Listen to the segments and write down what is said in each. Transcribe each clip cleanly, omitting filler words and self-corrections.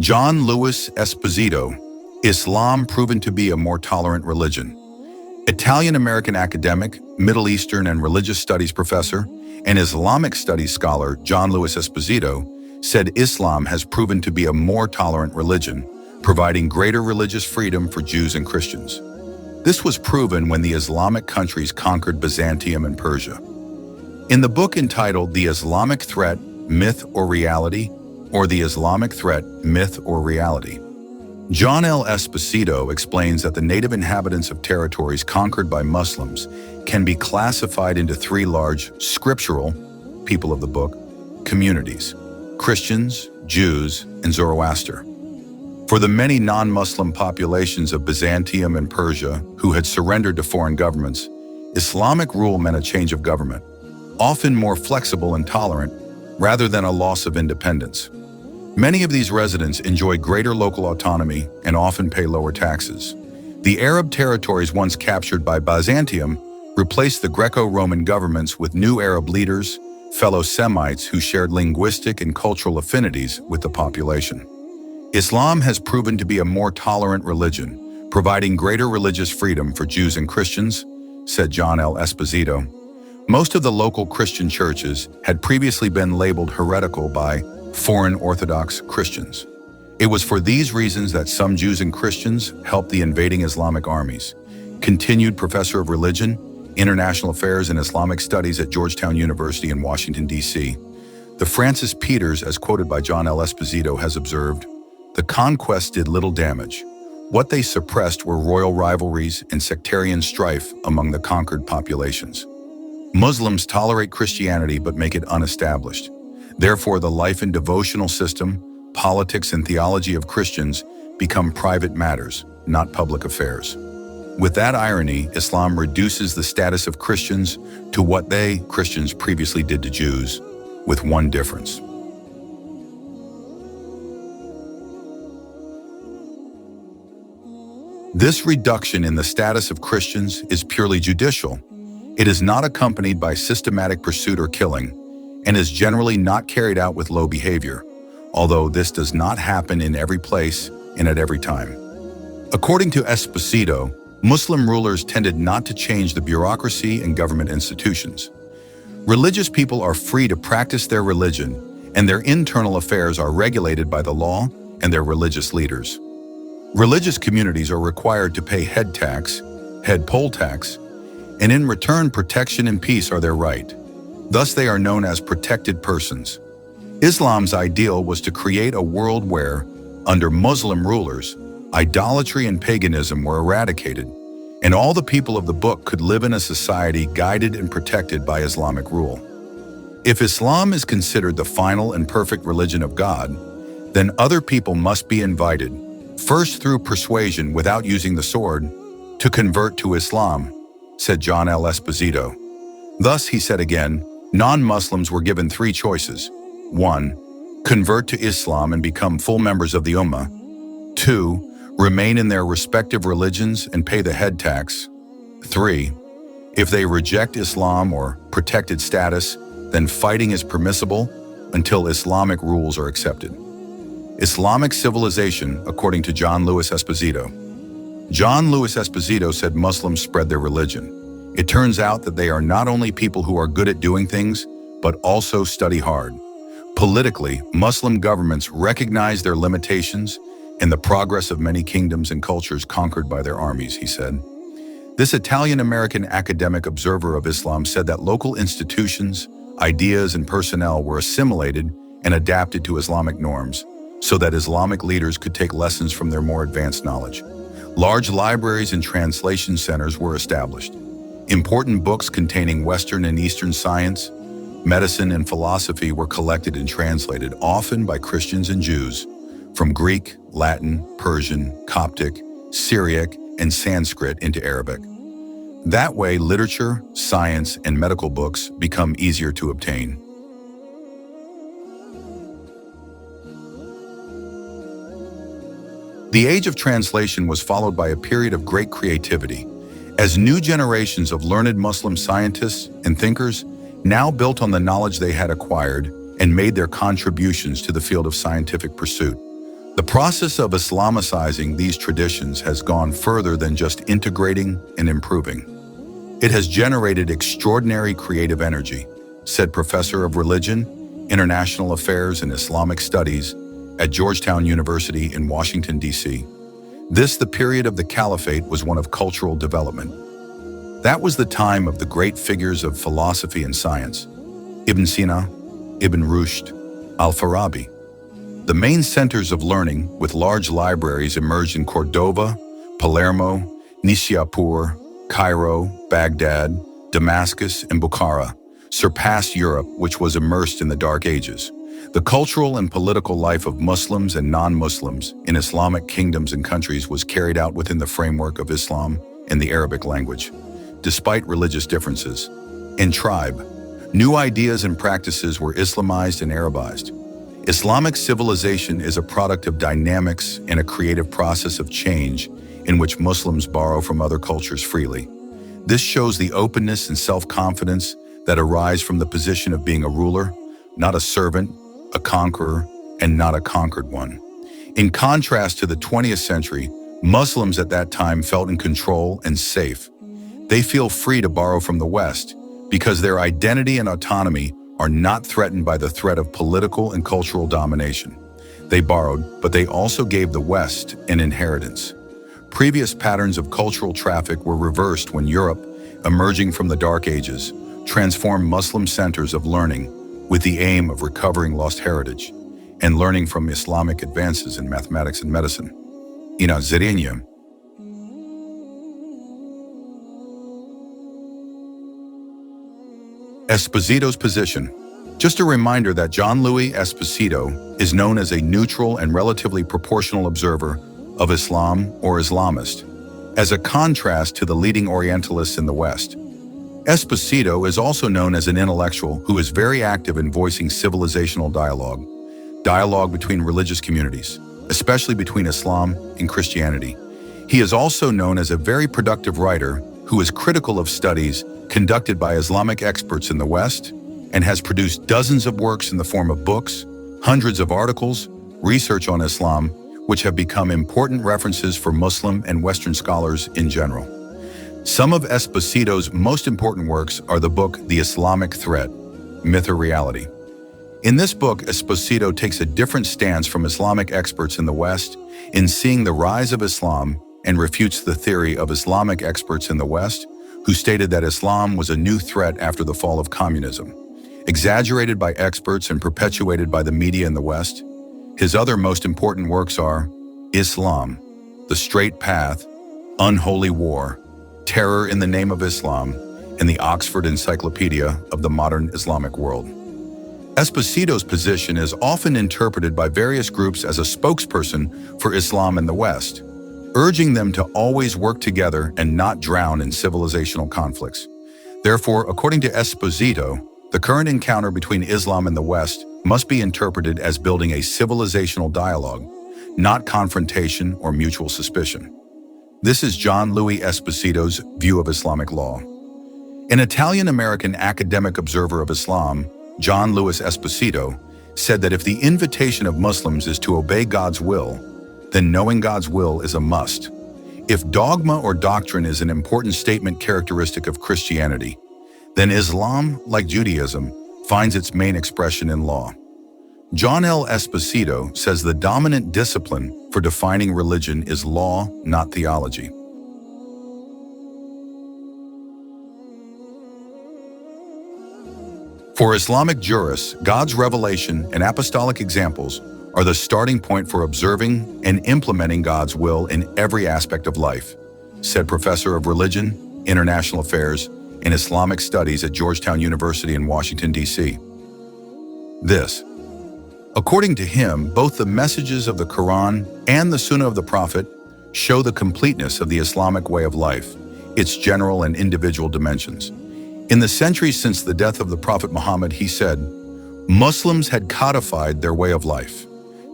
John Louis Esposito, Islam proven to be a more tolerant religion. Italian-American academic, Middle Eastern and religious studies professor, and Islamic studies scholar John Louis Esposito said Islam has proven to be a more tolerant religion, providing greater religious freedom for Jews and Christians. This was proven when the Islamic countries conquered Byzantium and Persia. In the book entitled The Islamic Threat, Myth or Reality, or The Islamic Threat, Myth or Reality, John L. Esposito explains that the native inhabitants of territories conquered by Muslims can be classified into three large scriptural, people of the book, communities: Christians, Jews, and Zoroaster. For the many non-Muslim populations of Byzantium and Persia who had surrendered to foreign governments, Islamic rule meant a change of government, often more flexible and tolerant, rather than a loss of independence. Many of these residents enjoy greater local autonomy and often pay lower taxes. The Arab territories once captured by Byzantium replaced the Greco-Roman governments with new Arab leaders, fellow Semites who shared linguistic and cultural affinities with the population. Islam has proven to be a more tolerant religion, providing greater religious freedom for Jews and Christians, said John L. Esposito. Most of the local Christian churches had previously been labeled heretical by foreign Orthodox Christians. It was for these reasons that some Jews and Christians helped the invading Islamic armies. Continued Professor of Religion, International Affairs and Islamic Studies at Georgetown University in Washington, D.C., the Francis Peters, as quoted by John L. Esposito, has observed, "The conquest did little damage. What they suppressed were royal rivalries and sectarian strife among the conquered populations. Muslims tolerate Christianity but make it unestablished. Therefore, the life and devotional system, politics and theology of Christians become private matters, not public affairs." With that irony, Islam reduces the status of Christians to what they, Christians, previously did to Jews, with one difference. This reduction in the status of Christians is purely judicial. It is not accompanied by systematic pursuit or killing, and is generally not carried out with low behavior, although this does not happen in every place and at every time. According to Esposito, Muslim rulers tended not to change the bureaucracy and government institutions. Religious people are free to practice their religion, and their internal affairs are regulated by the law and their religious leaders. Religious communities are required to pay head tax, head poll tax, and in return protection and peace are their right. Thus they are known as protected persons. Islam's ideal was to create a world where, under Muslim rulers, idolatry and paganism were eradicated, and all the people of the book could live in a society guided and protected by Islamic rule. If Islam is considered the final and perfect religion of God, then other people must be invited, first through persuasion without using the sword, to convert to Islam, said John L. Esposito. Thus, he said again, non-Muslims were given three choices. 1. Convert to Islam and become full members of the Ummah. 2. Remain in their respective religions and pay the head tax. 3. If they reject Islam or protected status, then fighting is permissible until Islamic rules are accepted. Islamic civilization, according to John Louis Esposito. John Louis Esposito said Muslims spread their religion. It turns out that they are not only people who are good at doing things, but also study hard. Politically, Muslim governments recognize their limitations and the progress of many kingdoms and cultures conquered by their armies, he said. This Italian-American academic observer of Islam said that local institutions, ideas, and personnel were assimilated and adapted to Islamic norms, so that Islamic leaders could take lessons from their more advanced knowledge. Large libraries and translation centers were established. Important books containing Western and Eastern science, medicine, and philosophy were collected and translated, often by Christians and Jews, from Greek, Latin, Persian, Coptic, Syriac, and Sanskrit into Arabic. That way, literature, science, and medical books become easier to obtain. The age of translation was followed by a period of great creativity, as new generations of learned Muslim scientists and thinkers now built on the knowledge they had acquired and made their contributions to the field of scientific pursuit. The process of Islamicizing these traditions has gone further than just integrating and improving. It has generated extraordinary creative energy, said Professor of Religion, International Affairs and Islamic Studies at Georgetown University in Washington, D.C. The period of the Caliphate, was one of cultural development. That was the time of the great figures of philosophy and science: Ibn Sina, Ibn Rushd, Al-Farabi. The main centers of learning, with large libraries, emerged in Cordova, Palermo, Nishapur, Cairo, Baghdad, Damascus, and Bukhara, surpassed Europe, which was immersed in the Dark Ages. The cultural and political life of Muslims and non-Muslims in Islamic kingdoms and countries was carried out within the framework of Islam and the Arabic language. Despite religious differences in tribe, new ideas and practices were Islamized and Arabized. Islamic civilization is a product of dynamics and a creative process of change in which Muslims borrow from other cultures freely. This shows the openness and self-confidence that arise from the position of being a ruler, not a servant, a conqueror, and not a conquered one. In contrast to the 20th century, Muslims at that time felt in control and safe. They feel free to borrow from the West because their identity and autonomy are not threatened by the threat of political and cultural domination. They borrowed, but they also gave the West an inheritance. Previous patterns of cultural traffic were reversed when Europe, emerging from the Dark Ages, transformed Muslim centers of learning with the aim of recovering lost heritage and learning from Islamic advances in mathematics and medicine. Zirenia. Espositos Position. Just a reminder that John Louis Esposito is known as a neutral and relatively proportional observer of Islam or Islamist, as a contrast to the leading Orientalists in the West. Esposito is also known as an intellectual who is very active in voicing civilizational dialogue between religious communities, especially between Islam and Christianity. He is also known as a very productive writer who is critical of studies conducted by Islamic experts in the West and has produced dozens of works in the form of books, hundreds of articles, research on Islam, which have become important references for Muslim and Western scholars in general. Some of Esposito's most important works are the book The Islamic Threat, Myth or Reality. In this book, Esposito takes a different stance from Islamic experts in the West in seeing the rise of Islam and refutes the theory of Islamic experts in the West who stated that Islam was a new threat after the fall of communism. Exaggerated by experts and perpetuated by the media in the West, his other most important works are Islam, The Straight Path, Unholy War, Terror in the Name of Islam, and the Oxford Encyclopedia of the Modern Islamic World. Esposito's position is often interpreted by various groups as a spokesperson for Islam in the West, urging them to always work together and not drown in civilizational conflicts. Therefore, according to Esposito, the current encounter between Islam and the West must be interpreted as building a civilizational dialogue, not confrontation or mutual suspicion. This is John Louis Esposito's view of Islamic law. An Italian-American academic observer of Islam, John Louis Esposito, said that if the invitation of Muslims is to obey God's will, then knowing God's will is a must. If dogma or doctrine is an important statement characteristic of Christianity, then Islam, like Judaism, finds its main expression in law. John L. Esposito says the dominant discipline for defining religion is law, not theology. For Islamic jurists, God's revelation and apostolic examples are the starting point for observing and implementing God's will in every aspect of life, said Professor of Religion, International Affairs, and Islamic Studies at Georgetown University in Washington, D.C. According to him, both the messages of the Quran and the Sunnah of the Prophet show the completeness of the Islamic way of life, its general and individual dimensions. In the centuries since the death of the Prophet Muhammad, he said, Muslims had codified their way of life.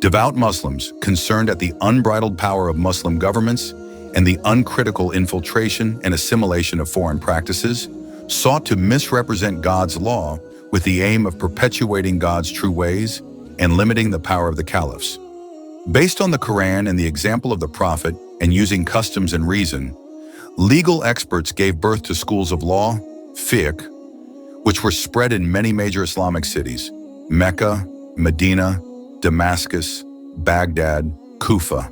Devout Muslims, concerned at the unbridled power of Muslim governments and the uncritical infiltration and assimilation of foreign practices, sought to misrepresent God's law with the aim of perpetuating God's true ways and limiting the power of the caliphs. Based on the Quran and the example of the Prophet and using customs and reason, legal experts gave birth to schools of law, fiqh, which were spread in many major Islamic cities: Mecca, Medina, Damascus, Baghdad, Kufa.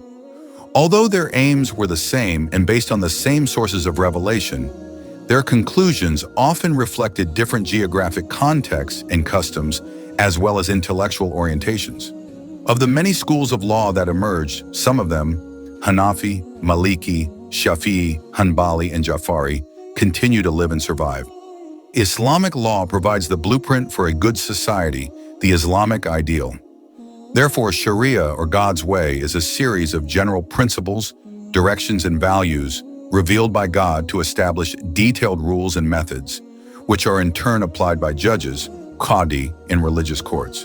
Although their aims were the same and based on the same sources of revelation, their conclusions often reflected different geographic contexts and customs, as well as intellectual orientations. Of the many schools of law that emerged, some of them, Hanafi, Maliki, Shafi'i, Hanbali, and Jafari, continue to live and survive. Islamic law provides the blueprint for a good society, the Islamic ideal. Therefore, Sharia, or God's way, is a series of general principles, directions, and values revealed by God to establish detailed rules and methods, which are in turn applied by judges, qadi, in religious courts.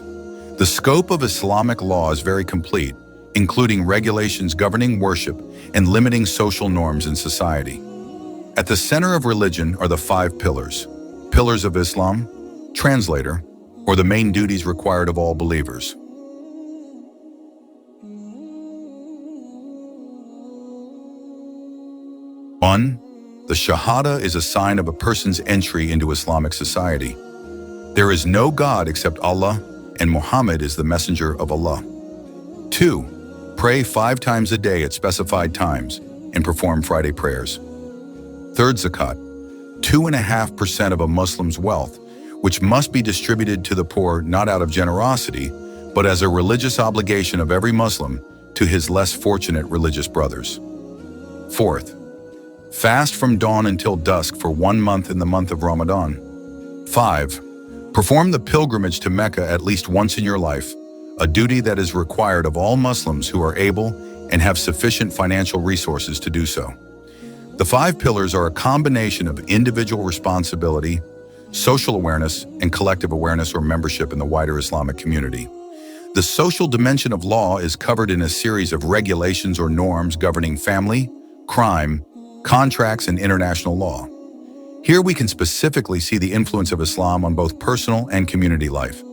The scope of Islamic law is very complete, including regulations governing worship and limiting social norms in society. At the center of religion are the 5 pillars. Pillars of Islam, translator, or the main duties required of all believers. 1. The Shahada is a sign of a person's entry into Islamic society. There is no God except Allah, and Muhammad is the messenger of Allah. 2. Pray 5 times a day at specified times and perform Friday prayers. 3rd Zakat, 2.5% of a Muslim's wealth, which must be distributed to the poor not out of generosity, but as a religious obligation of every Muslim to his less fortunate religious brothers. 4th, fast from dawn until dusk for 1 month in the month of Ramadan. 5. Perform the pilgrimage to Mecca at least once in your life, a duty that is required of all Muslims who are able and have sufficient financial resources to do so. The 5 pillars are a combination of individual responsibility, social awareness, and collective awareness or membership in the wider Islamic community. The social dimension of law is covered in a series of regulations or norms governing family, crime, contracts, and international law. Here we can specifically see the influence of Islam on both personal and community life.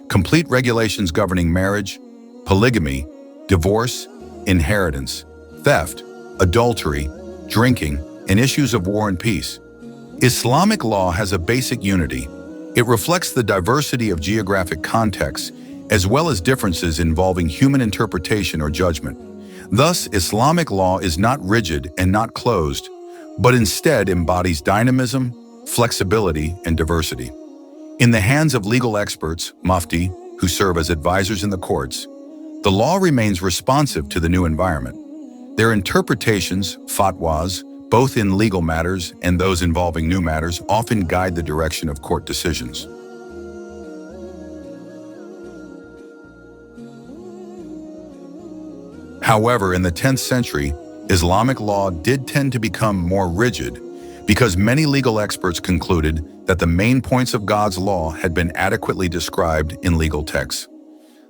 Complete regulations governing marriage, polygamy, divorce, inheritance, theft, adultery, drinking, and issues of war and peace. Islamic law has a basic unity. It reflects the diversity of geographic contexts, as well as differences involving human interpretation or judgment. Thus, Islamic law is not rigid and not closed, but instead embodies dynamism, flexibility, and diversity. In the hands of legal experts, mufti, who serve as advisors in the courts, the law remains responsive to the new environment. Their interpretations, fatwas, both in legal matters and those involving new matters, often guide the direction of court decisions. However, in the 10th century, Islamic law did tend to become more rigid because many legal experts concluded that the main points of God's law had been adequately described in legal texts.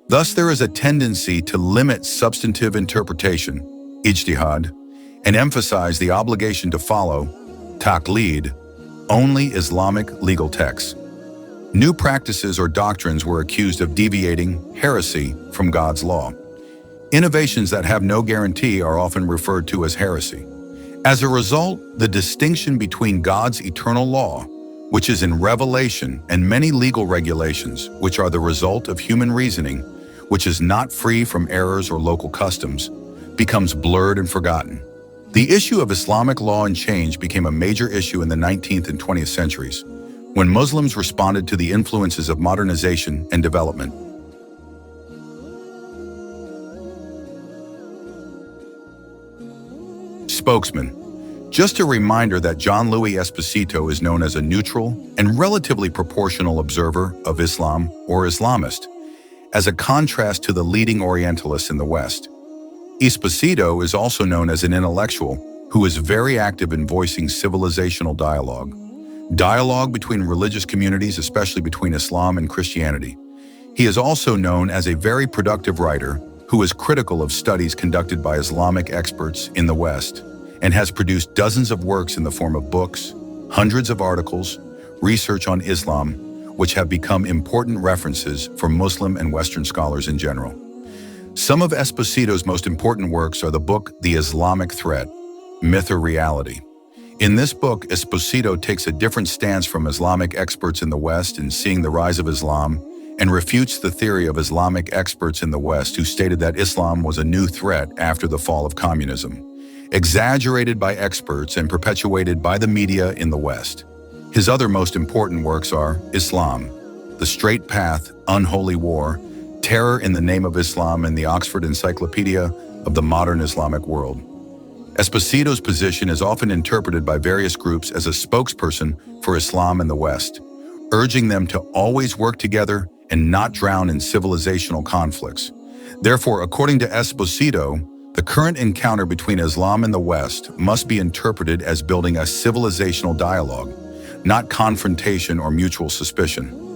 Thus, there is a tendency to limit substantive interpretation, ijtihad, and emphasize the obligation to follow, taqlid, only Islamic legal texts. New practices or doctrines were accused of deviating, heresy, from God's law. Innovations that have no guarantee are often referred to as heresy. As a result, the distinction between God's eternal law, which is in revelation, and many legal regulations, which are the result of human reasoning, which is not free from errors or local customs, becomes blurred and forgotten. The issue of Islamic law and change became a major issue in the 19th and 20th centuries, when Muslims responded to the influences of modernization and development. Spokesman. Just a reminder that John Louis Esposito is known as a neutral and relatively proportional observer of Islam or Islamist, as a contrast to the leading Orientalists in the West. Esposito is also known as an intellectual who is very active in voicing civilizational dialogue between religious communities, especially between Islam and Christianity. He is also known as a very productive writer who is critical of studies conducted by Islamic experts in the West and has produced dozens of works in the form of books, hundreds of articles, research on Islam, which have become important references for Muslim and Western scholars in general. Some of Esposito's most important works are the book The Islamic Threat, Myth or Reality. In this book, Esposito takes a different stance from Islamic experts in the West in seeing the rise of Islam and refutes the theory of Islamic experts in the West who stated that Islam was a new threat after the fall of communism, exaggerated by experts and perpetuated by the media in the West. His other most important works are Islam, The Straight Path, Unholy War, Terror in the Name of Islam, and the Oxford Encyclopedia of the Modern Islamic World. Esposito's position is often interpreted by various groups as a spokesperson for Islam in the West, urging them to always work together and not drown in civilizational conflicts. Therefore, according to Esposito, the current encounter between Islam and the West must be interpreted as building a civilizational dialogue, not confrontation or mutual suspicion.